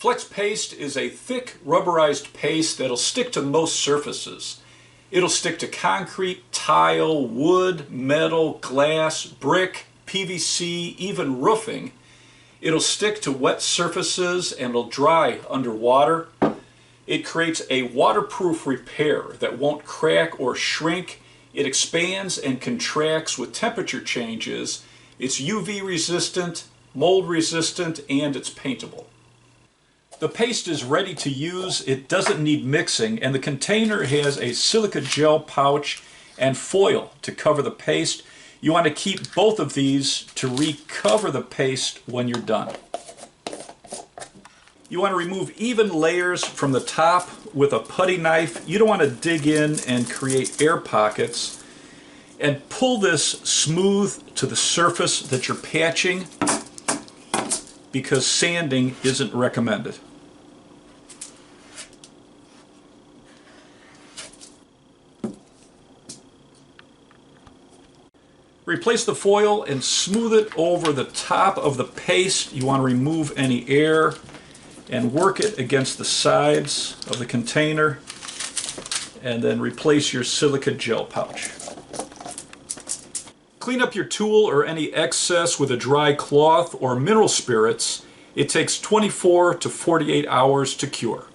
Flex paste is a thick rubberized paste that'll stick to most surfaces. It'll stick to concrete, tile, wood, metal, glass, brick, PVC, even roofing. It'll stick to wet surfaces and it'll dry underwater. It creates a waterproof repair that won't crack or shrink. It expands and contracts with temperature changes. It's UV resistant, mold resistant, and it's paintable. The paste is ready to use. It doesn't need mixing, and the container has a silica gel pouch and foil to cover the paste. You want to keep both of these to recover the paste when you're done. You want to remove even layers from the top with a putty knife. You don't want to dig in and create air pockets. And pull this smooth to the surface that you're patching, because sanding isn't recommended. Replace the foil and smooth it over the top of the paste. You want to remove any air and work it against the sides of the container, and then replace your silica gel pouch. Clean up your tool or any excess with a dry cloth or mineral spirits. It takes 24 to 48 hours to cure.